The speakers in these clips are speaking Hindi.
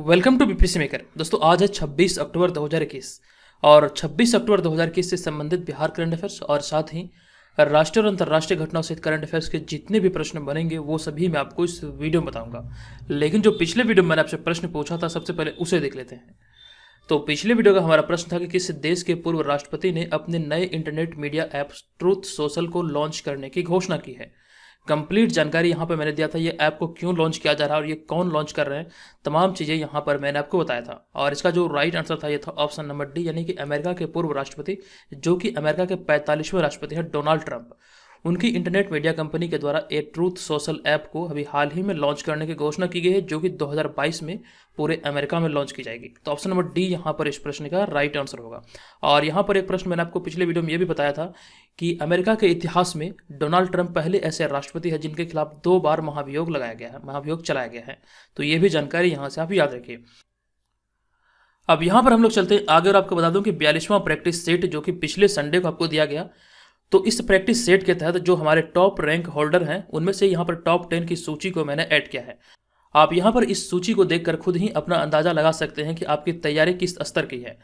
Welcome to BPC maker. दोस्तों आज है 26 अक्टूबर 2021 और 26 अक्टूबर 2021 से संबंधित बिहार करंट अफेयर्स और साथ ही राष्ट्रीय और अंतर्राष्ट्रीय घटनाओं सहित करंट अफेयर्स के जितने भी प्रश्न बनेंगे वो सभी मैं आपको इस वीडियो में बताऊंगा। लेकिन जो पिछले वीडियो में मैंने आपसे प्रश्न पूछा था सबसे पहले उसे देख लेते हैं। तो पिछले वीडियो का हमारा प्रश्न था कि किस देश के पूर्व राष्ट्रपति ने अपने नए internet media app truth social को लॉन्च करने की घोषणा की है। कंप्लीट जानकारी यहाँ पर मैंने दिया था, ये ऐप को क्यों लॉन्च किया जा रहा है और ये कौन लॉन्च कर रहे हैं, तमाम चीज़ें यहाँ पर मैंने आपको बताया था। और इसका जो राइट आंसर था ये था ऑप्शन नंबर डी, यानी कि अमेरिका के पूर्व राष्ट्रपति जो कि अमेरिका के 45वें राष्ट्रपति हैं डोनाल्ड ट्रंप। उनकी इंटरनेट मीडिया कंपनी के द्वारा ए ट्रूथ सोशल ऐप को अभी हाल ही में लॉन्च करने की घोषणा की गई है, जो कि 2022 में पूरे अमेरिका में लॉन्च की जाएगी। तो ऑप्शन नंबर डी यहाँ पर इस प्रश्न का राइट आंसर होगा। और यहाँ पर एक प्रश्न मैंने आपको पिछले वीडियो में ये भी बताया था कि अमेरिका के इतिहास में डोनाल्ड ट्रंप पहले ऐसे राष्ट्रपति हैं जिनके खिलाफ 2 बार महाभियोग चलाया गया है। तो ये भी जानकारी यहाँ से आप याद रखिए। अब यहाँ पर हम लोग चलते हैं आगे और आपको बता दूं कि 42वां प्रैक्टिस सेट जो कि पिछले संडे को आपको दिया गया, तो इस प्रैक्टिस सेट के तहत जो हमारे टॉप रैंक होल्डर हैं उनमें से यहाँ पर टॉप 10 की सूची को मैंने ऐड किया है। आप यहाँ पर इस सूची को देखकर खुद ही अपना अंदाजा लगा सकते हैं कि आपकी तैयारी किस स्तर की है।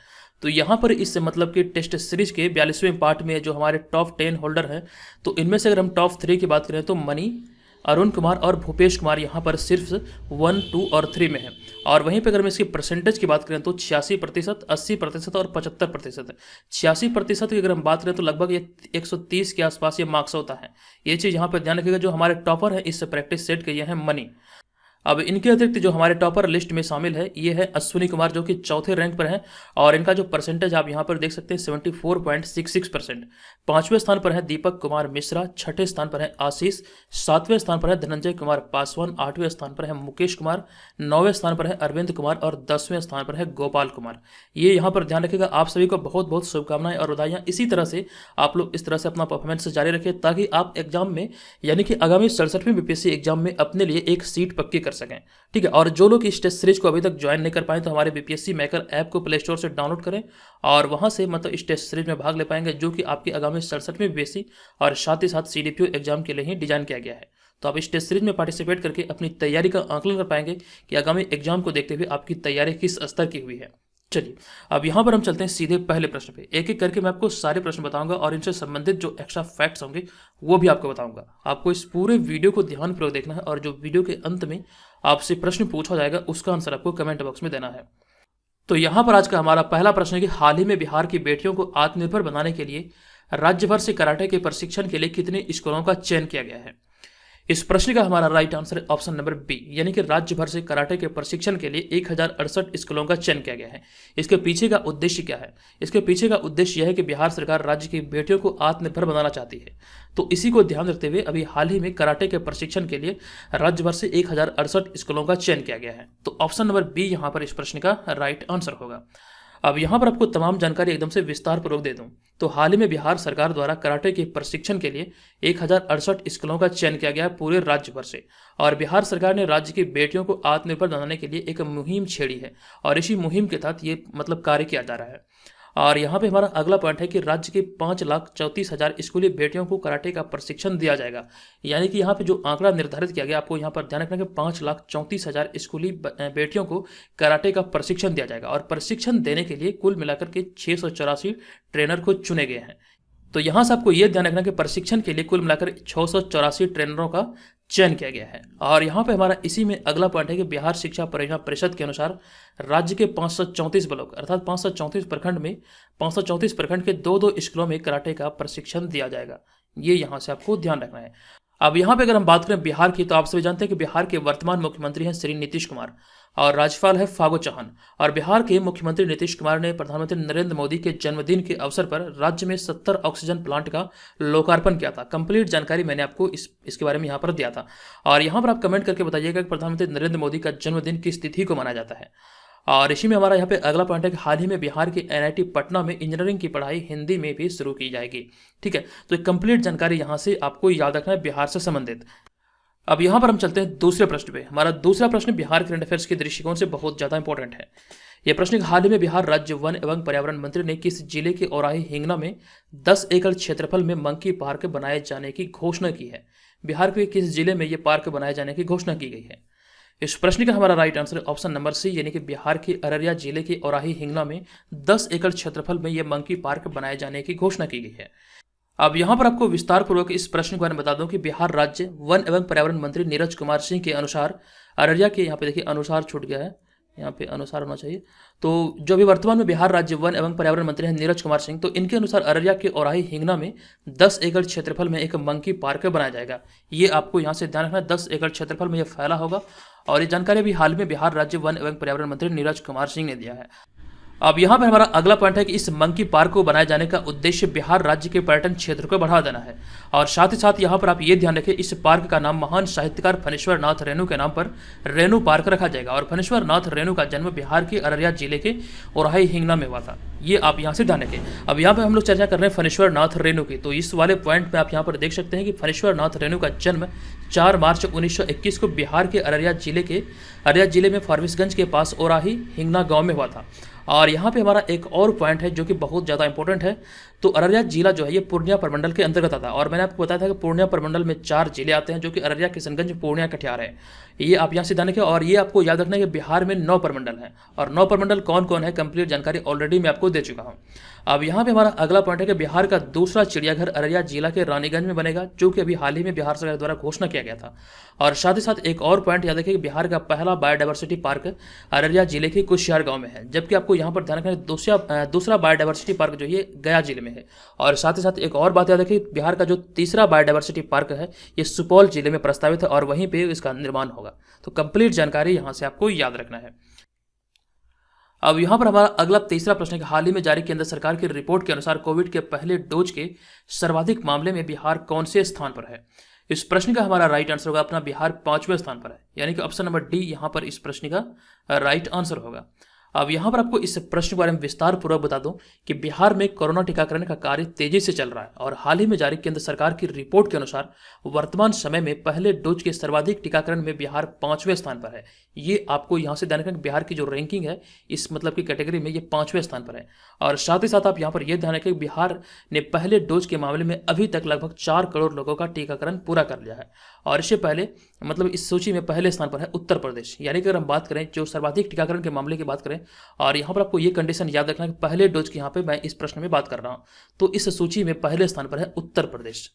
तो यहाँ पर इससे मतलब कि टेस्ट सीरीज के 42वें पार्ट में जो हमारे टॉप 10 होल्डर हैं, तो इनमें से अगर हम टॉप 3 की बात करें तो मनी, अरुण कुमार और भूपेश कुमार यहाँ पर सिर्फ 1, 2 और 3 में है। और वहीं पे अगर हम इसकी परसेंटेज की बात करें तो 86%, 80% और 75%। 86% की अगर हम बात करें तो लगभग ये 130 के आसपास ये मार्क्स होता है। ये चीज़ यहाँ पर ध्यान रखिएगा। जो हमारे टॉपर है इस प्रैक्टिस सेट के ये हैं मनी। अब इनके अतिरिक्त जो हमारे टॉपर लिस्ट में शामिल है ये है अश्विनी कुमार जो कि चौथे रैंक पर है और इनका जो परसेंटेज आप यहाँ पर देख सकते हैं 74.66%। 5वें स्थान पर है दीपक कुमार मिश्रा, 6ठे स्थान पर है आशीष, 7वें स्थान पर है धनंजय कुमार पासवान, 8वें स्थान पर है मुकेश कुमार, 9वें स्थान पर है अरविंद कुमार और 10वें स्थान पर है गोपाल कुमार। ये यहाँ पर ध्यान रखिएगा। आप सभी को बहुत बहुत शुभकामनाएं और बधाइयाँ। इसी तरह से आप लोग इस तरह से अपना परफॉर्मेंस जारी रखें ताकि आप एग्जाम में यानी कि आगामी 67वें बीपीएससी एग्जाम में अपने लिए एक सीट पक्की कर सकें। ठीक है। और जो लोग इस टेस्ट सीरीज को अभी तक ज्वाइन नहीं कर पाए तो हमारे बीपीएससी मेकर ऐप को प्ले स्टोर से डाउनलोड करें और वहां से मतलब इस टेस्ट सीरीज में भाग ले पाएंगे जो कि आपकी आगामी 67वें बीपीएससी और साथ ही साथ सीडीपीओ एग्जाम के लिए ही डिजाइन किया गया है। तो आप इस टेस्ट सीरीज में पार्टिसिपेट करके अपनी तैयारी का आकलन कर पाएंगे कि आगामी एग्जाम को देखते हुए आपकी तैयारी किस स्तर की हुई है। चलिए अब यहाँ पर हम चलते हैं सीधे पहले प्रश्न पे। एक एक करके मैं आपको सारे प्रश्न बताऊंगा और इनसे संबंधित जो एक्स्ट्रा फैक्ट्स होंगे वो भी आपको बताऊंगा। आपको इस पूरे वीडियो को ध्यानपूर्वक देखना है और जो वीडियो के अंत में आपसे प्रश्न पूछा जाएगा उसका आंसर आपको कमेंट बॉक्स में देना है। तो यहाँ पर आज का हमारा पहला प्रश्न है कि हाल ही में बिहार की बेटियों को आत्मनिर्भर बनाने के लिए राज्य भर से कराटे के प्रशिक्षण के लिए कितने स्कूलों का चयन किया गया है। इस प्रश्न का हमारा राइट आंसर है ऑप्शन नंबर बी, यानी कि राज्य भर से कराटे के प्रशिक्षण के लिए 1068 स्कूलों का चयन किया गया है। इसके पीछे का उद्देश्य क्या है? इसके पीछे का उद्देश्य यह है कि बिहार सरकार राज्य की बेटियों को आत्मनिर्भर बनाना चाहती है। तो इसी को ध्यान रखते हुए अभी हाल ही में कराटे के प्रशिक्षण के लिए राज्य भर से 1068 स्कूलों का चयन किया गया है। तो ऑप्शन नंबर बी यहाँ पर इस प्रश्न का राइट आंसर होगा। अब यहाँ पर आपको तमाम जानकारी एकदम से विस्तार पूर्वक दे दूं तो हाल ही में बिहार सरकार द्वारा कराटे के प्रशिक्षण के लिए 1068 स्कूलों का चयन किया गया है पूरे राज्य भर से। और बिहार सरकार ने राज्य की बेटियों को आत्मनिर्भर बनाने के लिए एक मुहिम छेड़ी है और इसी मुहिम के तहत ये मतलब कार्य किया जा रहा है। और यहाँ पे हमारा अगला पॉइंट है कि राज्य के 5,34,000 स्कूली बेटियों को कराटे का प्रशिक्षण दिया जाएगा। यानी कि यहाँ पे जो आंकड़ा निर्धारित किया गया आपको यहाँ पर ध्यान रखना कि 5,34,000 स्कूली बेटियों को कराटे का प्रशिक्षण दिया जाएगा और प्रशिक्षण देने के लिए कुल मिलाकर के 684 ट्रेनर को चुने गए हैं। तो यहाँ से आपको यह ध्यान रखना कि प्रशिक्षण के लिए कुल मिलाकर 684 ट्रेनरों का चयन किया गया है। और यहाँ पे हमारा इसी में अगला पॉइंट है कि बिहार शिक्षा परियोजना परिषद के अनुसार राज्य के 534 ब्लॉक अर्थात 534 प्रखंड में 534 प्रखंड के 2-2 स्कूलों में कराटे का प्रशिक्षण दिया जाएगा। ये यहाँ से आपको ध्यान रखना है। अब यहाँ पे अगर हम बात करें बिहार की तो आप सभी जानते हैं कि बिहार के वर्तमान मुख्यमंत्री हैं श्री नीतीश कुमार और राज्यपाल है फागू चौहान। और बिहार के मुख्यमंत्री नीतीश कुमार ने प्रधानमंत्री नरेंद्र मोदी के जन्मदिन के अवसर पर राज्य में 70 ऑक्सीजन प्लांट का लोकार्पण किया था। कंप्लीट जानकारी मैंने आपको इसके बारे में यहाँ पर दिया था। और यहाँ पर आप कमेंट करके बताइएगा कि प्रधानमंत्री नरेंद्र मोदी का जन्मदिन किस तिथि को मनाया जाता है। और इसी में हमारा यहाँ पे अगला पॉइंट है कि हाल ही में बिहार के एनआईटी पटना में इंजीनियरिंग की पढ़ाई हिंदी में भी शुरू की जाएगी। ठीक है। तो एक कंप्लीट जानकारी यहाँ से आपको याद रखना है बिहार से संबंधित। अब यहाँ पर हम चलते हैं दूसरे प्रश्न पे। हमारा दूसरा प्रश्न बिहार करंट अफेयर्स के दृष्टिकोण से बहुत ज्यादा इंपॉर्टेंट है। यह प्रश्न हाल ही में बिहार राज्य वन एवं पर्यावरण मंत्री ने किस जिले के औराही हिंगना में 10 एकड़ क्षेत्रफल में मंकी पार्क बनाए जाने की घोषणा की है। बिहार के किस जिले में यह पार्क बनाए जाने की घोषणा की गई है? इस प्रश्न का हमारा राइट आंसर है ऑप्शन नंबर सी, यानी कि बिहार के अररिया जिले के औराही हिंगना में 10 एकड़ क्षेत्रफल में यह मंकी पार्क बनाए जाने की घोषणा की गई है। अब यहाँ पर आपको विस्तार पूर्वक इस प्रश्न के बारे में बता दूं कि बिहार राज्य वन एवं पर्यावरण मंत्री नीरज कुमार सिंह के अनुसार अररिया के, यहाँ पे देखिए अनुसार छूट गया है, यहाँ पे अनुसार होना चाहिए, तो जो अभी वर्तमान में बिहार राज्य वन एवं पर्यावरण मंत्री हैं नीरज कुमार सिंह, तो इनके अनुसार अररिया के औराही हिंगना में 10 एकड़ क्षेत्रफल में एक मंकी पार्क बनाया जाएगा। ये आपको यहाँ से ध्यान रखना है, 10 एकड़ क्षेत्रफल में यह फैला होगा और ये जानकारी अभी हाल में बिहार राज्य वन एवं पर्यावरण मंत्री नीरज कुमार सिंह ने दिया है। अब यहाँ पर हमारा अगला पॉइंट है कि इस मंकी पार्क को बनाए जाने का उद्देश्य बिहार राज्य के पर्यटन क्षेत्र को बढ़ावा देना है और साथ ही साथ यहाँ पर आप ये ध्यान रखें, इस पार्क का नाम महान साहित्यकार फणीश्वर नाथ रेणु के नाम पर रेणु पार्क रखा जाएगा और फणीश्वर नाथ रेणु का जन्म बिहार के अररिया जिले के औराही हिंगना में हुआ था। ये आप यहाँ से ध्यान रखें। अब यहाँ पर हम लोग चर्चा कर रहे हैं फणीश्वर नाथ रेणु की, तो इस वाले पॉइंट में आप यहाँ पर देख सकते हैं कि फणीश्वर नाथ रेणु का जन्म 4 मार्च 1921 को बिहार के अररिया जिले में फारबिसगंज के पास औराही हिंगना गाँव में हुआ था। और यहाँ पे हमारा एक और पॉइंट है जो कि बहुत ज़्यादा इंपॉर्टेंट है। तो अररिया जिला जो है ये पूर्णिया प्रमंडल के अंतर्गत आता है और मैंने आपको बताया था कि पूर्णिया प्रमंडल में 4 जिले आते हैं जो कि अररिया, किशनगंज, पूर्णिया, कटिहार है। ये आप यहाँ से ध्यान रखें और ये आपको याद रखना है कि बिहार में 9 प्रमंडल हैं और 9 प्रमंडल कौन कौन है कंप्लीट जानकारी ऑलरेडी मैं आपको दे चुका हूँ। अब यहाँ पे हमारा अगला पॉइंट है कि बिहार का दूसरा चिड़ियाघर अररिया जिला के रानीगंज में बनेगा, जो कि अभी हाल ही में बिहार सरकार द्वारा घोषणा किया गया था। और साथ ही साथ एक और पॉइंट याद रखिए कि बिहार का पहला बायोडाइवर्सिटी पार्क अररिया जिले के कुशियार गांव में है, जबकि आपको यहाँ पर ध्यान रखना है दूसरा बायोडाइवर्सिटी पार्क जो ये गया जिले में है। और साथ ही साथ एक और बात याद रखिए, बिहार का जो तीसरा बायोडाइवर्सिटी पार्क है ये सुपौल जिले में प्रस्तावित है और वहीं पे इसका निर्माण होगा। तो कंप्लीट जानकारी यहाँ से आपको याद रखना है। अब यहाँ पर हमारा अगला तीसरा प्रश्न है कि हाल ही में जारी केंद्र सरकार की रिपोर्ट के अनुसार कोविड के पहले डोज के सर्वाधिक मामले में बिहार कौन से स्थान पर है। इस प्रश्न का हमारा राइट आंसर होगा अपना बिहार 5वें स्थान पर है, यानी कि ऑप्शन नंबर डी यहाँ पर इस प्रश्न का राइट आंसर होगा। अब यहाँ पर आपको इस प्रश्न के बारे में विस्तार पूर्वक बता दूं कि बिहार में कोरोना टीकाकरण का कार्य तेजी से चल रहा है और हाल ही में जारी केंद्र सरकार की रिपोर्ट के अनुसार वर्तमान समय में पहले डोज के सर्वाधिक टीकाकरण में बिहार 5वें स्थान पर है। ये आपको यहाँ से ध्यान रखना, बिहार की जो रैंकिंग है इस मतलब की कैटेगरी में ये 5वें स्थान पर है। और साथ ही साथ आप यहाँ पर यह ध्यान रखें कि बिहार ने पहले डोज के मामले में अभी तक लगभग 4 करोड़ लोगों का टीकाकरण पूरा कर लिया है। और इससे पहले मतलब इस सूची में पहले स्थान पर है उत्तर प्रदेश, यानी कि अगर हम बात करें जो सर्वाधिक टीकाकरण के मामले की बात करें, और यहाँ पर आपको ये कंडीशन याद रखना कि पहले डोज की यहाँ पे मैं इस प्रश्न में बात कर रहा हूँ, तो इस सूची में पहले स्थान पर है उत्तर प्रदेश।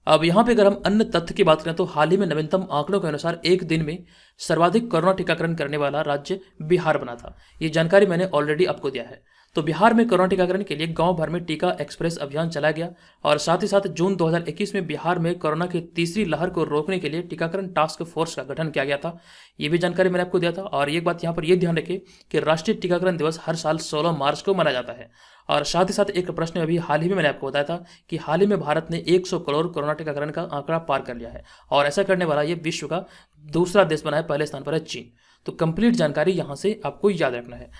अब यहाँ पे अगर हम अन्य तथ्य की बात करें तो हाल ही में नवीनतम आंकड़ों के अनुसार एक दिन में सर्वाधिक कोरोना टीकाकरण करने वाला राज्य बिहार बना था। ये जानकारी मैंने ऑलरेडी आपको दिया है। तो बिहार में कोरोना टीकाकरण के लिए गांव भर में टीका एक्सप्रेस अभियान चलाया गया और साथ ही साथ जून 2021 में बिहार में कोरोना की तीसरी लहर को रोकने के लिए टीकाकरण टास्क फोर्स का गठन किया गया था। ये भी जानकारी मैंने आपको दिया था। और एक बात यहाँ पर यह ध्यान रखें कि राष्ट्रीय टीकाकरण दिवस हर साल 16 मार्च को मनाया जाता है। और साथ ही साथ एक प्रश्न अभी हाल ही में मैंने आपको बताया था कि हाल ही में भारत ने 100 करोड़ कोरोना टीकाकरण का आंकड़ा पार कर लिया है और ऐसा करने वाला ये विश्व का दूसरा देश बना है, पहले स्थान पर है चीन। तो कंप्लीट जानकारी यहाँ से आपको याद रखना है।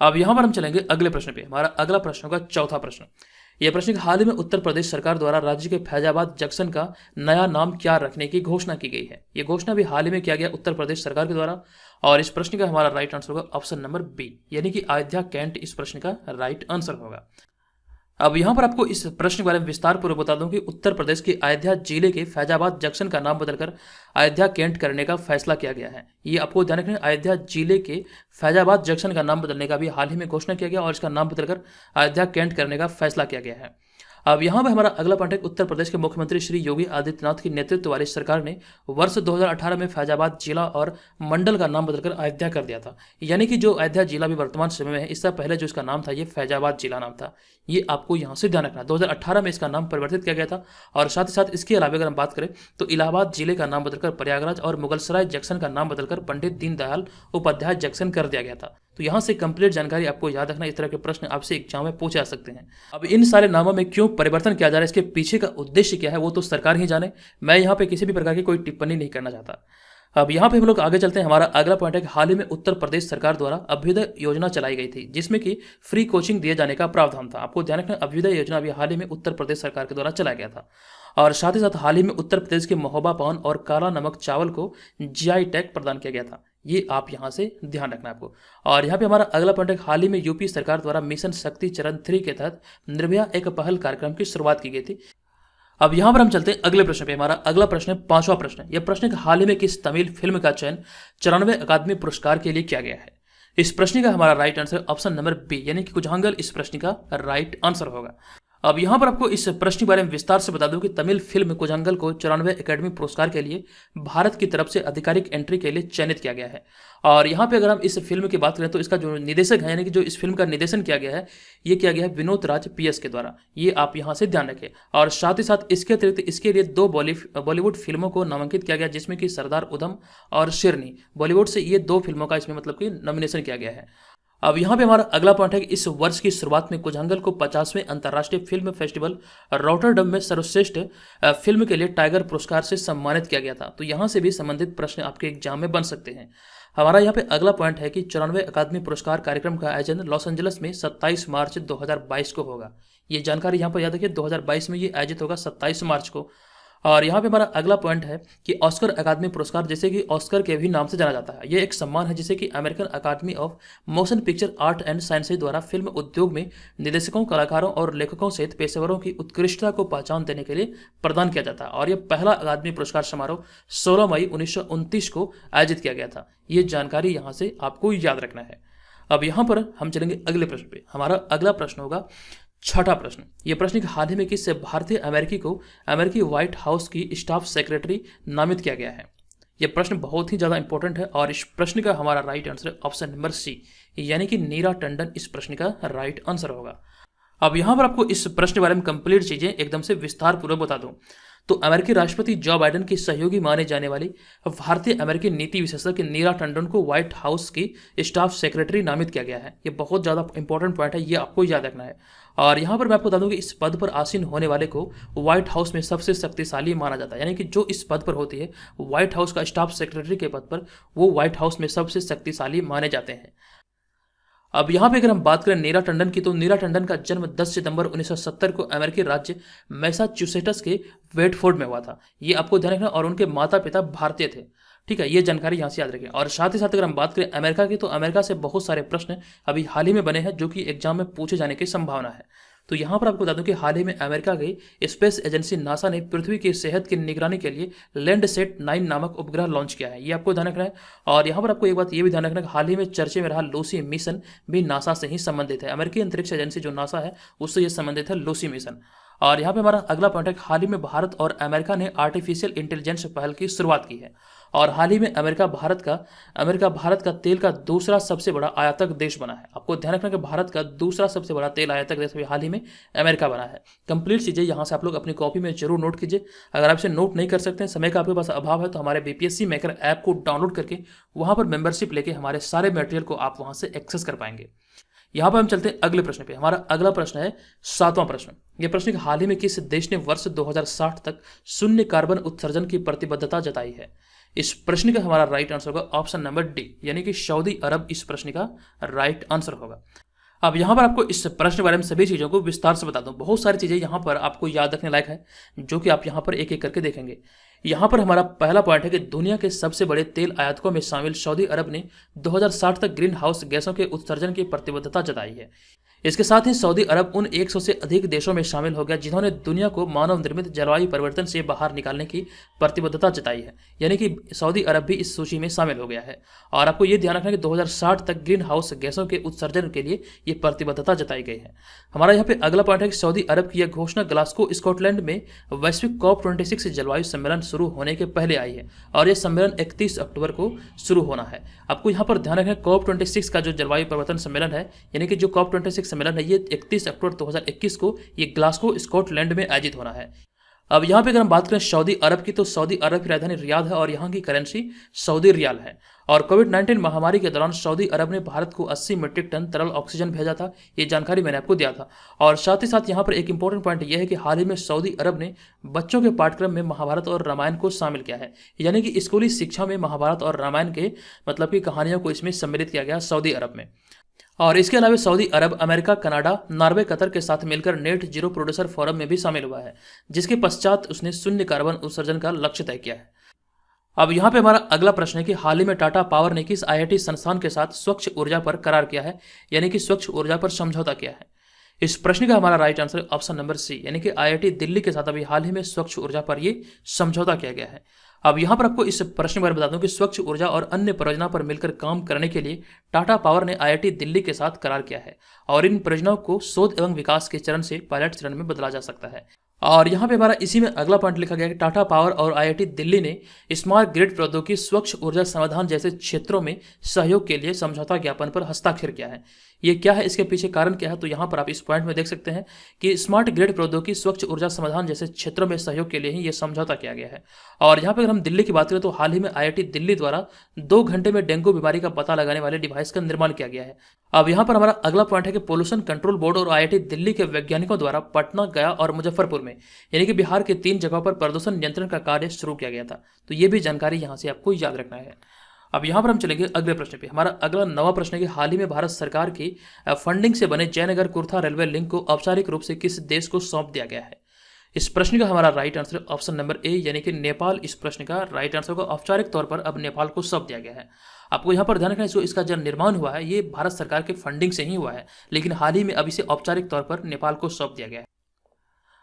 अब यहाँ पर हम चलेंगे अगले प्रश्न पे। हमारा अगला प्रश्न होगा चौथा प्रश्न। यह प्रश्न हाल ही में उत्तर प्रदेश सरकार द्वारा राज्य के फैजाबाद जंक्शन का नया नाम क्या रखने की घोषणा की गई है। यह घोषणा भी हाल ही में किया गया उत्तर प्रदेश सरकार के द्वारा और इस प्रश्न का हमारा राइट आंसर होगा ऑप्शन नंबर बी, यानी कि अयोध्या कैंट इस प्रश्न का राइट आंसर होगा। अब यहाँ पर आपको इस प्रश्न के बारे में विस्तार पूर्वक बता दूं कि उत्तर प्रदेश के अयोध्या जिले के फैजाबाद जंक्शन का नाम बदलकर अयोध्या कैंट करने का फैसला किया गया है। ये आपको ध्यान रखना है, अयोध्या जिले के फैजाबाद जंक्शन का नाम बदलने का भी हाल ही में घोषणा किया गया और इसका नाम बदलकर अयोध्या कैंट करने का फैसला किया गया है। अब यहाँ पर हमारा अगला पॉइंट है, उत्तर प्रदेश के मुख्यमंत्री श्री योगी आदित्यनाथ की नेतृत्व वाली सरकार ने वर्ष 2018 में फैजाबाद जिला और मंडल का नाम बदलकर अयोध्या कर दिया था। यानी कि जो अयोध्या जिला भी वर्तमान समय में है, इससे पहले जो इसका नाम था ये फैजाबाद जिला नाम था। ये आपको यहाँ से ध्यान रखना, 2018 में इसका नाम परिवर्तित किया गया था। और साथ ही साथ इसके अलावा अगर हम बात करें तो इलाहाबाद जिले का नाम बदलकर प्रयागराज और मुगलसराय जंक्शन का नाम बदलकर पंडित दीनदयाल उपाध्याय जंक्शन कर दिया गया था। तो यहाँ से कंप्लीट जानकारी आपको याद रखना, इस तरह के प्रश्न आपसे एग्जाम में पूछे जा सकते हैं। अब इन सारे नामों में क्यों परिवर्तन किया जा रहा है, इसके पीछे का उद्देश्य क्या है, वो तो सरकार ही जाने। मैं यहाँ पे किसी भी प्रकार की कोई टिप्पणी नहीं करना चाहता। अब यहाँ पे हम लोग आगे चलते हैं। हमारा अगला पॉइंट है कि हाल ही में उत्तर प्रदेश सरकार द्वारा अभ्युदय योजना चलाई गई थी, जिसमें कि फ्री कोचिंग दिए जाने का प्रावधान था। आपको ध्यान रखना, अभ्युदय योजना अभी हाल ही में उत्तर प्रदेश सरकार के द्वारा चलाया गया था। और साथ ही साथ हाल ही में उत्तर प्रदेश के महोबा पान और काला नमक चावल को जीआई टैग प्रदान किया गया था। ये आप यहाँ से ध्यान रखना आपको। और यहाँ पे हमारा अगला पॉइंट है, हाल ही में यूपी सरकार द्वारा मिशन शक्ति चरण 3 के तहत निर्भया एक पहल कार्यक्रम की शुरुआत की गई थी। अब यहाँ पर हम चलते हैं अगले प्रश्न पे। हमारा अगला प्रश्न है 5वां प्रश्न। यह प्रश्न है कि हाल ही में किस तमिल फिल्म का चयन 94वें अकादमी पुरस्कार के लिए किया गया है। इस प्रश्न का हमारा right answer option number B यानी कि कुजांगल इस प्रश्न का राइट आंसर होगा। अब यहाँ पर आपको इस प्रश्न के बारे में विस्तार से बता दूं कि तमिल फिल्म कुजांगल को 94वें अकादमी पुरस्कार के लिए भारत की तरफ से आधिकारिक एंट्री के लिए चयनित किया गया है। और यहाँ पे अगर हम इस फिल्म की बात करें तो इसका जो निर्देशक है यानी कि जो इस फिल्म का निर्देशन किया गया है ये किया गया है विनोद राज पीएस के द्वारा। ये आप यहाँ से ध्यान रखें। और साथ ही साथ इसके अतिरिक्त इसके लिए 2 बॉलीवुड फिल्मों को नामांकित किया गया जिसमें कि सरदार उधम और शेरनी बॉलीवुड से ये 2 फिल्मों का इसमें मतलब कि नॉमिनेशन किया गया है। अब यहाँ पे हमारा अगला पॉइंट है कि इस वर्ष की शुरुआत में कुजांगल को 50वें अंतर्राष्ट्रीय फिल्म फेस्टिवल रॉटरडम में सर्वश्रेष्ठ फिल्म के लिए टाइगर पुरस्कार से सम्मानित किया गया था। तो यहाँ से भी संबंधित प्रश्न आपके एग्जाम में बन सकते हैं। हमारा यहाँ पे अगला पॉइंट है कि 94वें अकादमी पुरस्कार कार्यक्रम का आयोजन लॉस एंजलिस में 27 मार्च 2022 को होगा। ये जानकारी यहाँ पर याद रखिए 2022 में ये आयोजित होगा 27 मार्च को। और यहाँ पे हमारा अगला पॉइंट है कि ऑस्कर अकादमी पुरस्कार जैसे कि ऑस्कर के भी नाम से जाना जाता है। यह एक सम्मान है जिसे कि American Academy of Motion Picture Art and Sciences द्वारा फिल्म उद्योग में निर्देशकों, कलाकारों और लेखकों सहित पेशेवरों की उत्कृष्टता को पहचान देने के लिए प्रदान किया जाता है। और यह पहला अकादमी पुरस्कार समारोह 16 मई 1929 को आयोजित किया गया था। ये जानकारी यहाँ से आपको याद रखना है। अब यहाँ पर हम चलेंगे अगले प्रश्न पे। हमारा अगला प्रश्न होगा 6ठा प्रश्न। यह प्रश्न कि हाल ही में किस भारतीय अमेरिकी को अमेरिकी व्हाइट हाउस की स्टाफ सेक्रेटरी नामित किया गया है। यह प्रश्न बहुत ही ज़्यादा इंपॉर्टेंट है और इस प्रश्न का हमारा right answer option number C यानी कि नीरा टंडन इस प्रश्न का राइट आंसर होगा। अब यहाँ पर आपको इस प्रश्न के बारे में कंप्लीट चीज़ें एकदम से विस्तार पूर्वक बता दूं तो अमेरिकी राष्ट्रपति जो बाइडेन की सहयोगी माने जाने वाली भारतीय अमेरिकी नीति विशेषज्ञ नीरा टंडन को व्हाइट हाउस की स्टाफ सेक्रेटरी नामित किया गया है। ये बहुत ज़्यादा इंपॉर्टेंट पॉइंट है, ये आपको याद रखना है। और यहाँ पर मैं आपको बता दूं कि इस पद पर आसीन होने वाले को व्हाइट हाउस में सबसे शक्तिशाली माना जाता है। यानी कि जो इस पद पर होती है व्हाइट हाउस का स्टाफ सेक्रेटरी के पद पर, वो व्हाइट हाउस में सबसे शक्तिशाली माने जाते हैं। अब यहाँ पे अगर हम बात करें नीरा टंडन की तो नीरा टंडन का जन्म 10 सितंबर 1970 को अमेरिकी राज्य मैसाचुसेट्स के वेटफोर्ड में हुआ था। ये आपको ध्यान रखना। और उनके माता पिता भारतीय थे। ठीक है, ये जानकारी यहाँ से याद रखें। और साथ ही साथ अगर हम बात करें अमेरिका की तो अमेरिका से बहुत सारे प्रश्न अभी हाल ही में बने हैं जो कि एग्जाम में पूछे जाने की संभावना है। तो यहाँ पर आपको बता दूं कि हाल ही में अमेरिका की स्पेस एजेंसी नासा ने पृथ्वी की सेहत की निगरानी के लिए लैंडसेट 9 नामक उपग्रह लॉन्च किया है। ये आपको ध्यान रखना है। और यहाँ पर आपको एक बात ये भी ध्यान रखना है कि हाल ही में चर्चे में रहा लूसी मिशन भी नासा से ही संबंधित है। अमेरिकी अंतरिक्ष एजेंसी जो नासा है उससे ये संबंधित है लूसी मिशन। और यहाँ पे हमारा अगला पॉइंट है हाल ही में भारत और अमेरिका ने आर्टिफिशियल इंटेलिजेंस पहल की शुरुआत की है। और हाल ही में अमेरिका भारत का तेल का दूसरा सबसे बड़ा आयातक देश बना है। आपको ध्यान रखना कि भारत का दूसरा सबसे बड़ा तेल आयातक देश हाल ही में अमेरिका बना है। कंप्लीट चीज़ें यहाँ से आप लोग अपनी कॉपी में जरूर नोट कीजिए। अगर आप इसे नोट नहीं कर सकते हैं, समय का आपके पास अभाव है, तो हमारे बीपीएससी मेकर ऐप को डाउनलोड करके वहाँ पर मेंबरशिप लेके हमारे सारे मटेरियल को आप वहाँ से एक्सेस कर पाएंगे। यहाँ पर हम चलते हैं अगले प्रश्न पे। हमारा अगला प्रश्न है 7वां प्रश्न। यह प्रश्न कि हाल ही में किस देश ने वर्ष 2060 तक शून्य कार्बन उत्सर्जन की प्रतिबद्धता जताई है। इस प्रश्न का हमारा राइट आंसर होगा ऑप्शन नंबर डी यानी कि सऊदी अरब इस प्रश्न का राइट आंसर होगा। अब यहाँ पर आपको इस प्रश्न के बारे में सभी चीज़ों को विस्तार से बता दूं। बहुत सारी चीज़ें यहाँ पर आपको याद रखने लायक है जो कि आप यहाँ पर एक एक करके देखेंगे। यहाँ पर हमारा पहला पॉइंट है कि दुनिया के सबसे बड़े तेल आयातकों में शामिल सऊदी अरब ने 2060 तक ग्रीन हाउस गैसों के उत्सर्जन की प्रतिबद्धता जताई है। इसके साथ ही सऊदी अरब उन 100 से अधिक देशों में शामिल हो गया जिन्होंने दुनिया को मानव निर्मित जलवायु परिवर्तन से बाहर निकालने की प्रतिबद्धता जताई है। यानी कि सऊदी अरब भी इस सूची में शामिल हो गया है। और आपको ये ध्यान रखना है कि 2060 तक ग्रीन हाउस गैसों के उत्सर्जन के लिए ये प्रतिबद्धता जताई गई है। हमारा यहाँ पे अगला पॉइंट है कि सऊदी अरब की यह घोषणा ग्लासगो स्कॉटलैंड में वैश्विक COP26 जलवायु सम्मेलन शुरू होने के पहले आई है। और यह सम्मेलन 31 अक्टूबर को शुरू होना है। आपको यहाँ पर ध्यान रखना है COP26 का जो जलवायु परिवर्तन सम्मेलन है यानी कि जो COP26 सम्मेलन है ये 31 अक्टूबर 2021 को ये ग्लासगो स्कॉटलैंड में आयोजित होना है। अब यहाँ पे अगर हम बात करें सऊदी अरब की तो सऊदी अरब की राजधानी रियाद है और यहाँ की करेंसी सऊदी रियाल है। और कोविड-19 महामारी के दौरान सऊदी अरब ने भारत को 80 मीट्रिक टन तरल ऑक्सीजन भेजा था। ये जानकारी मैंने आपको दिया था। और साथ ही साथ यहाँ पर एक इंपॉर्टेंट पॉइंट यह है कि हाल ही में सऊदी अरब ने बच्चों के पाठ्यक्रम में महाभारत और रामायण को शामिल किया है। यानी कि स्कूली शिक्षा में महाभारत और रामायण के मतलब की कहानियों को इसमें सम्मिलित किया गया सऊदी अरब में। और इसके अलावा सऊदी अरब अमेरिका, कनाडा, नॉर्वे, कतर के साथ मिलकर नेट जीरो प्रोड्यूसर फोरम में भी शामिल हुआ है जिसके पश्चात उसने शून्य कार्बन उत्सर्जन का लक्ष्य तय किया है। अब यहाँ पे हमारा अगला प्रश्न है कि हाल ही में टाटा पावर ने किस IIT संस्थान के साथ स्वच्छ ऊर्जा पर करार किया है यानी कि स्वच्छ ऊर्जा पर समझौता किया है। इस प्रश्न का हमारा right answer option number C, यानी कि आईआईटी दिल्ली के साथ अभी हाल ही में स्वच्छ ऊर्जा पर ये समझौता किया गया है। अब यहाँ पर आपको इस प्रश्न के बारे में बता दूं कि स्वच्छ ऊर्जा और अन्य परियोजना पर मिलकर काम करने के लिए टाटा पावर ने आईआईटी दिल्ली के साथ करार किया है और इन परियोजनाओं को शोध एवं विकास के चरण से पायलट चरण में बदला जा सकता है। और यहाँ पे हमारा इसी में अगला पॉइंट लिखा गया है कि टाटा पावर और आईआईटी दिल्ली ने स्मार्ट ग्रिड प्रौद्योगिकी, स्वच्छ ऊर्जा समाधान जैसे क्षेत्रों में सहयोग के लिए समझौता ज्ञापन पर हस्ताक्षर किया है। ये क्या है, इसके पीछे कारण क्या है, तो यहाँ पर आप इस पॉइंट में देख सकते हैं कि स्मार्ट ग्रिड प्रौद्योगिकी, स्वच्छ ऊर्जा समाधान जैसे क्षेत्रों में सहयोग के लिए ही ये समझौता किया गया है। और यहाँ पर अगर हम दिल्ली की बात करें तो हाल ही में आईआईटी दिल्ली द्वारा 2 घंटे में डेंगू बीमारी का पता लगाने वाले डिवाइस का निर्माण किया गया है। अब यहाँ पर हमारा अगला पॉइंट है कि पोल्यूशन कंट्रोल बोर्ड और आईआईटी दिल्ली के वैज्ञानिकों द्वारा पटना, गया और मुजफ्फरपुर में, यानी कि बिहार के 3 जगहों पर प्रदूषण नियंत्रण का कार्य शुरू किया गया था। तो ये भी जानकारी यहाँ से आपको याद रखना है। अब यहाँ पर हम चलेंगे अगले प्रश्न पे। हमारा अगला 9वां प्रश्न है कि हाल ही में भारत सरकार की फंडिंग से बने जयनगर कुर्था रेलवे लिंक को औपचारिक रूप से किस देश को सौंप दिया गया है। इस प्रश्न का हमारा right answer option number A, यानी कि नेपाल। इस प्रश्न का राइट आंसर को औपचारिक तौर पर अब नेपाल को सौंप दिया गया है। आपको यहाँ पर ध्यान रखना है, जो इसका जो निर्माण हुआ है ये भारत सरकार के फंडिंग से ही हुआ है, लेकिन हाल ही में अब इसे औपचारिक तौर पर नेपाल को सौंप दिया गया है।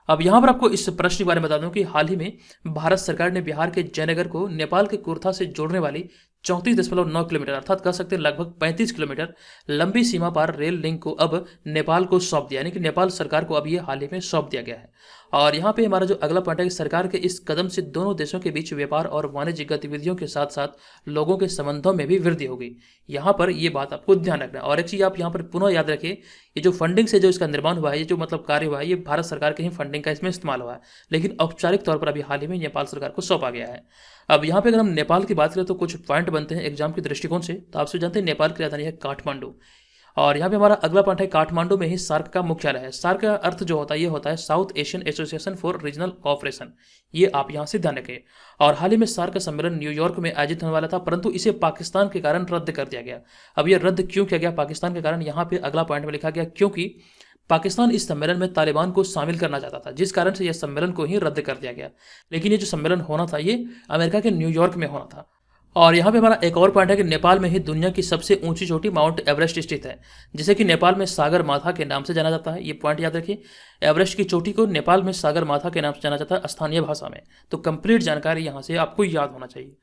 अब यहाँ पर आपको इस प्रश्न के बारे में बता दूं कि हाल ही में भारत सरकार ने बिहार के जयनगर को नेपाल के कुर्था से जोड़ने वाली 34.9 किलोमीटर अर्थात कह सकते हैं लगभग 35 किलोमीटर लंबी सीमा पार रेल लिंक को अब नेपाल को सौंप दिया, यानी कि नेपाल सरकार को अब ये हाल ही में सौंप दिया गया है। और यहाँ पे हमारा जो अगला पॉइंट है कि सरकार के इस कदम से दोनों देशों के बीच व्यापार और वाणिज्यिक गतिविधियों के साथ साथ लोगों के संबंधों में भी वृद्धि होगी। यहाँ पर ये बात आपको ध्यान रखना है। और एक चीज़ आप यहाँ पर पुनः याद रखिए, ये जो फंडिंग से जो इसका निर्माण हुआ है, ये जो मतलब कार्य हुआ है, ये भारत सरकार के ही फंडिंग का इसमें इस्तेमाल हुआ है, लेकिन औपचारिक तौर पर अभी हाल ही में नेपाल सरकार को सौंपा गया है। अब यहाँ पे अगर हम नेपाल की बात करें तो कुछ पॉइंट बनते हैं एग्जाम के दृष्टिकोण से। तो आपसे जानते हैं नेपाल की राजधानी है काठमांडू, और यहाँ पे हमारा अगला पॉइंट है काठमांडू में ही सार्क का मुख्यालय है। सार्क का अर्थ जो होता है ये होता है south Asian association for regional cooperation, ये आप यहाँ से ध्यान रखें। और हाल ही में सार्क का सम्मेलन न्यूयॉर्क में आयोजित होने वाला था, परंतु इसे पाकिस्तान के कारण रद्द कर दिया गया। अब ये रद्द क्यों किया गया पाकिस्तान के कारण, यहाँ पे अगला पॉइंट में लिखा गया क्योंकि पाकिस्तान इस सम्मेलन में तालिबान को शामिल करना चाहता था, जिस कारण से यह सम्मेलन को ही रद्द कर दिया गया। लेकिन ये जो सम्मेलन होना था ये अमेरिका के न्यूयॉर्क में होना था। और यहाँ पे हमारा एक और पॉइंट है कि नेपाल में ही दुनिया की सबसे ऊंची चोटी माउंट एवरेस्ट स्थित है, जिसे कि नेपाल में सागर माथा के नाम से जाना जाता है। ये पॉइंट याद रखिए, एवरेस्ट की चोटी को नेपाल में सागर माथा के नाम से जाना जाता है स्थानीय भाषा में। तो कंप्लीट जानकारी यहाँ से आपको याद होना चाहिए।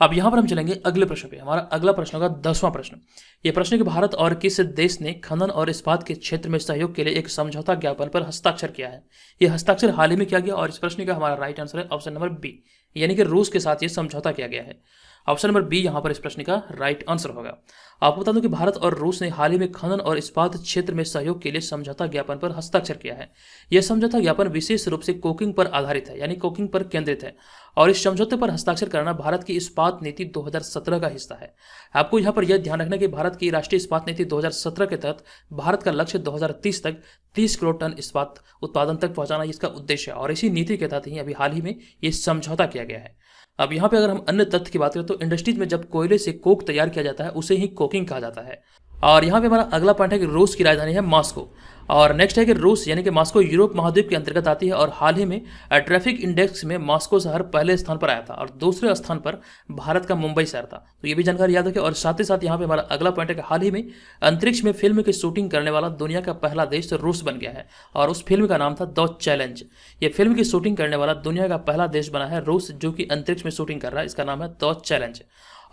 अब यहाँ पर हम चलेंगे अगले प्रश्न पे। हमारा अगला प्रश्न होगा 10वां प्रश्न। ये प्रश्न कि भारत और किस देश ने खनन और इस्पात के क्षेत्र में सहयोग के लिए एक समझौता ज्ञापन पर हस्ताक्षर किया है। ये हस्ताक्षर हाल ही में किया गया और इस प्रश्न का हमारा राइट आंसर है ऑप्शन नंबर बी, यानी कि रूस के साथ ये समझौता किया गया है। ऑप्शन नंबर बी यहाँ पर इस प्रश्न का राइट आंसर होगा। आपको बता दूं कि भारत और रूस ने हाल ही में खनन और इस्पात क्षेत्र में सहयोग के लिए समझौता ज्ञापन पर हस्ताक्षर किया है। यह समझौता ज्ञापन विशेष रूप से कोकिंग पर आधारित है, यानी कोकिंग पर केंद्रित है, और इस समझौते पर हस्ताक्षर करना भारत की इस्पात नीति 2017 का हिस्सा है। आपको यहाँ पर यह ध्यान रखना कि भारत की राष्ट्रीय इस्पात नीति 2017 के तहत भारत का लक्ष्य 2030 तक 30 करोड़ टन इस्पात उत्पादन तक पहुंचाना इसका उद्देश्य है, और इसी नीति के तहत ही अभी हाल ही में ये समझौता किया गया है। अब यहाँ पे अगर हम अन्य तथ्य की बात करें तो इंडस्ट्रीज में जब कोयले से कोक तैयार किया जाता है उसे ही कोकिंग कहा जाता है। और यहाँ पे हमारा अगला पॉइंट है कि रूस की राजधानी है मॉस्को, और नेक्स्ट है कि रूस यानी कि मॉस्को यूरोप महाद्वीप के अंतर्गत आती है, और हाल ही में ट्रैफिक इंडेक्स में मॉस्को शहर पहले स्थान पर आया था और दूसरे स्थान पर भारत का मुंबई शहर था। तो ये भी जानकारी याद रखें। और साथ ही साथ यहाँ पे हमारा अगला पॉइंट है कि हाल ही में अंतरिक्ष में फिल्म की शूटिंग करने वाला दुनिया का पहला देश रूस बन गया है, और उस फिल्म का नाम था द चैलेंज। ये फिल्म की शूटिंग करने वाला दुनिया का पहला देश बना है रूस, जो कि अंतरिक्ष में शूटिंग कर रहा है। इसका नाम है द चैलेंज।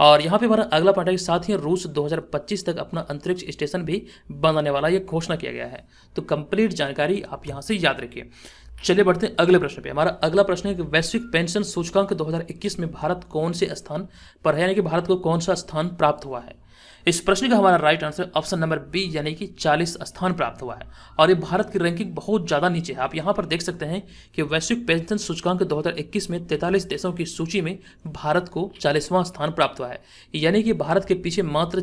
और यहाँ पे हमारा अगला पॉइंट है कि साथ ही रूस 2025 तक अपना अंतरिक्ष स्टेशन भी बनाने वाला ये घोषणा किया गया है। तो कंप्लीट जानकारी आप यहाँ से याद रखिए। चलिए बढ़ते हैं अगले प्रश्न पे। हमारा अगला प्रश्न है कि वैश्विक पेंशन सूचकांक 2021 में भारत कौन से स्थान पर है, यानी कि भारत को कौन सा स्थान प्राप्त हुआ है। इस प्रश्न का हमारा right answer option number B, यानी कि 40 स्थान प्राप्त हुआ है, और ये भारत की रैंकिंग बहुत ज़्यादा नीचे है। आप यहाँ पर देख सकते हैं कि वैश्विक पेंशन सूचकांक 2021 में 43 देशों की सूची में भारत को 40वां स्थान प्राप्त हुआ है, यानी कि भारत के पीछे मात्र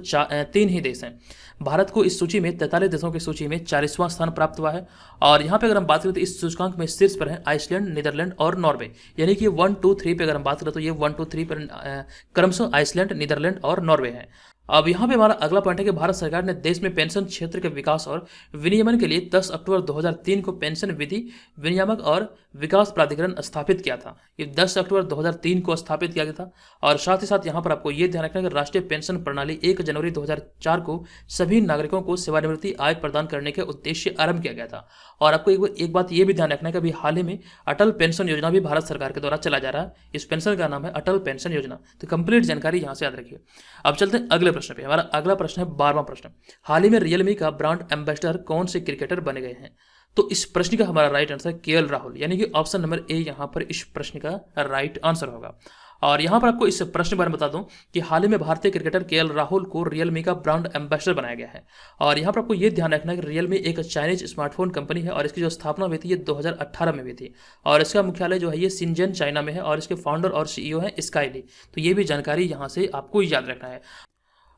3 ही देश हैं। भारत को इस सूची में 43 देशों की सूची में 40वां स्थान प्राप्त हुआ है। और यहाँ पे अगर हम बात करें तो इस सूचकांक में शीर्ष पर है आइसलैंड, नीदरलैंड और नॉर्वे, यानी कि 1, 2, 3 पे अगर हम बात करें तो ये 1, 2, 3 पर क्रमशः आइसलैंड, नीदरलैंड और नॉर्वे है। अब यहाँ पे हमारा अगला पॉइंट है कि भारत सरकार ने देश में पेंशन क्षेत्र के विकास और विनियमन के लिए 10 अक्टूबर 2003 को पेंशन विधि, विनियामक और विकास प्राधिकरण स्थापित किया था। ये 10 अक्टूबर 2003 को स्थापित किया गया था। और साथ ही साथ यहाँ पर आपको ये ध्यान रखना है कि राष्ट्रीय पेंशन प्रणाली 1 जनवरी 2004 को सभी नागरिकों को सेवानिवृत्ति आय प्रदान करने के उद्देश्य आरंभ किया गया था। और आपको एक बात ये भी ध्यान रखना है कि अभी हाल ही में अटल पेंशन योजना भी भारत सरकार के द्वारा चला जा रहा है। इस पेंशन का नाम है अटल पेंशन योजना। तो कंप्लीट जानकारी यहाँ से याद रखिए। अब चलते हैं अगले प्रश्न पे। हमारा अगला प्रश्न है 12वां प्रश्न। हाल ही में रियलमी का ब्रांड एम्बेसडर कौन से क्रिकेटर बने गए हैं? तो इस प्रश्न का हमारा राइट आंसर है केएल राहुल, यानी कि ऑप्शन नंबर ए यहाँ पर इस प्रश्न का राइट आंसर होगा। और यहाँ पर आपको इस प्रश्न के बारे में बता दूं कि हाल ही में भारतीय क्रिकेटर केएल राहुल को रियलमी का ब्रांड एम्बेसडर बनाया गया है। और यहाँ पर आपको ये ध्यान रखना है कि रियलमी एक चाइनीज स्मार्टफोन कंपनी है और इसकी जो स्थापना हुई थी ये 2018 में हुई थी। और इसका मुख्यालय जो है ये शिंजन चाइना में है और इसके फाउंडर और सीईओ है स्काई ली। तो ये भी जानकारी यहाँ से आपको याद रखना है।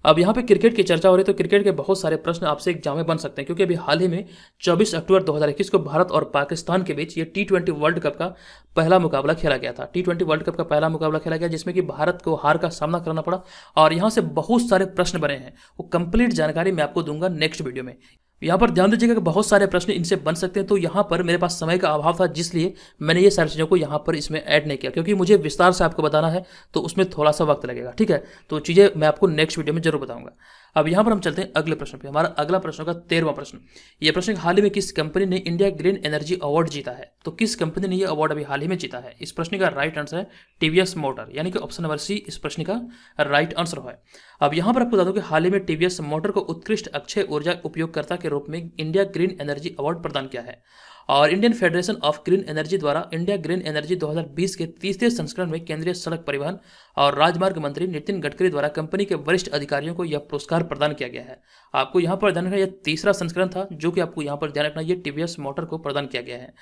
अब यहाँ पे क्रिकेट की चर्चा हो रही है तो क्रिकेट के बहुत सारे प्रश्न आपसे एग्जाम में बन सकते हैं, क्योंकि अभी हाल ही में 24 अक्टूबर 2021 को भारत और पाकिस्तान के बीच ये T20 वर्ल्ड कप का पहला मुकाबला खेला गया था। T20 वर्ल्ड कप का पहला मुकाबला खेला गया जिसमें कि भारत को हार का सामना करना पड़ा। और यहाँ से बहुत सारे प्रश्न बने हैं, वो कंप्लीट जानकारी मैं आपको दूंगा नेक्स्ट वीडियो में। यहाँ पर ध्यान दीजिएगा कि बहुत सारे प्रश्न इनसे बन सकते हैं। तो यहाँ पर मेरे पास समय का अभाव था, जिसलिए मैंने ये सारी चीज़ों को यहाँ पर इसमें ऐड नहीं किया, क्योंकि मुझे विस्तार से आपको बताना है तो उसमें थोड़ा सा वक्त लगेगा। ठीक है, तो चीज़ें मैं आपको नेक्स्ट वीडियो में जरूर बताऊंगा। अब यहाँ पर हम चलते हैं अगले प्रश्न पे। हमारा अगला प्रश्न होगा 13वां प्रश्न। ये प्रश्न हाल ही में किस कंपनी ने इंडिया ग्रीन एनर्जी अवार्ड जीता है? तो किस कंपनी ने ये अवार्ड अभी हाल ही में जीता है? इस प्रश्न का राइट आंसर है टीवीएस मोटर, यानी कि ऑप्शन नंबर सी इस प्रश्न का राइट आंसर है। अब यहाँ पर आपको बता दूं कि हाल ही में टीवीएस मोटर को उत्कृष्ट अक्षय ऊर्जा उपयोगकर्ता के रूप में इंडिया ग्रीन एनर्जी अवार्ड प्रदान किया है। और Indian federation of green energy द्वारा इंडिया ग्रीन एनर्जी 2020 के तीसरे संस्करण में केंद्रीय सड़क परिवहन और राजमार्ग मंत्री नितिन गडकरी द्वारा कंपनी के वरिष्ठ अधिकारियों को यह पुरस्कार प्रदान किया गया है। आपको यहाँ पर ध्यान रखना यह तीसरा संस्करण था, जो कि आपको यहाँ पर ध्यान रखना ये टीवीएस मोटर को प्रदान किया गया है।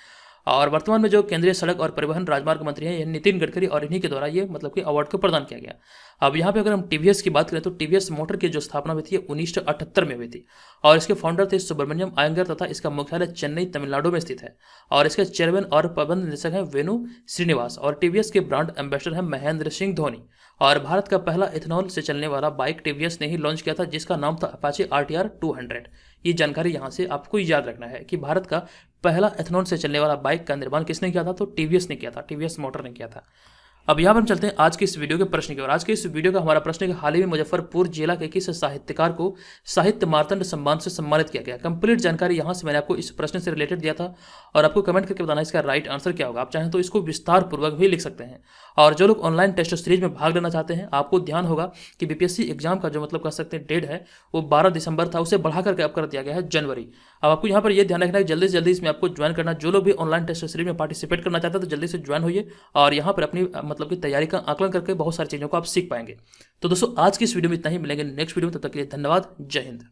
और वर्तमान में जो केंद्रीय सड़क और परिवहन राजमार्ग मंत्री हैं, यह नितिन गडकरी, और इन्हीं के द्वारा ये मतलब कि अवार्ड को प्रदान किया गया। अब यहाँ पे अगर हम टीवीएस की बात करें तो टीवीएस मोटर की जो स्थापना हुई थी 1978 में हुई थी और इसके फाउंडर थे सुब्रमण्यम अयंगर तथा इसका मुख्यालय चेन्नई तमिलनाडु में स्थित है। और इसके चेयरमैन और प्रबंध निदेशक हैं वेणु श्रीनिवास। और टीवीएस के ब्रांड एम्बेसडर हैं महेंद्र सिंह धोनी। और भारत का पहला इथेनॉल से चलने वाला बाइक टीवीएस ने ही लॉन्च किया था, जिसका नाम था अपाचे RTR 200। ये जानकारी यहाँ से आपको याद रखना है कि भारत का पहला एथेनॉल से चलने वाला बाइक का निर्माण किसने किया था? तो टीवीएस ने किया था, टीवीएस मोटर ने किया था। अब यहाँ पर हम चलते हैं आज के इस वीडियो के प्रश्न की ओर। आज के इस वीडियो का हमारा प्रश्न है कि हाल ही में मुजफ्फरपुर जिला के किस साहित्यकार को साहित्य मार्तंड सम्मान से सम्मानित किया गया? कंप्लीट जानकारी यहाँ से मैंने आपको इस प्रश्न से रिलेटेड दिया था और आपको कमेंट करके बताना इसका राइट आंसर क्या होगा। आप चाहें तो इसको विस्तार पूर्वक भी लिख सकते हैं। और जो लोग ऑनलाइन टेस्ट सीरीज में भाग लेना चाहते हैं, आपको ध्यान होगा कि बीपीएससी एग्जाम का जो मतलब कह सकते हैं डेट है वो 12 दिसंबर था, उसे बढ़ा करके अब कर दिया गया है जनवरी। अब आपको यहाँ पर यह ध्यान रखना है जल्दी से जल्दी इसमें आपको ज्वाइन करना। जो लोग भी ऑनलाइन टेस्ट सीरीज में पार्टिसिपेट करना चाहते हैं तो जल्दी से ज्वाइन होइए और यहाँ पर अपनी मतलब की तैयारी का आकलन करके बहुत सारी चीज़ों को आप सीख पाएंगे। तो दोस्तों आज की इस वीडियो में इतना ही, मिलेंगे नेक्स्ट वीडियो में, तब तक के लिए धन्यवाद। जय हिंद।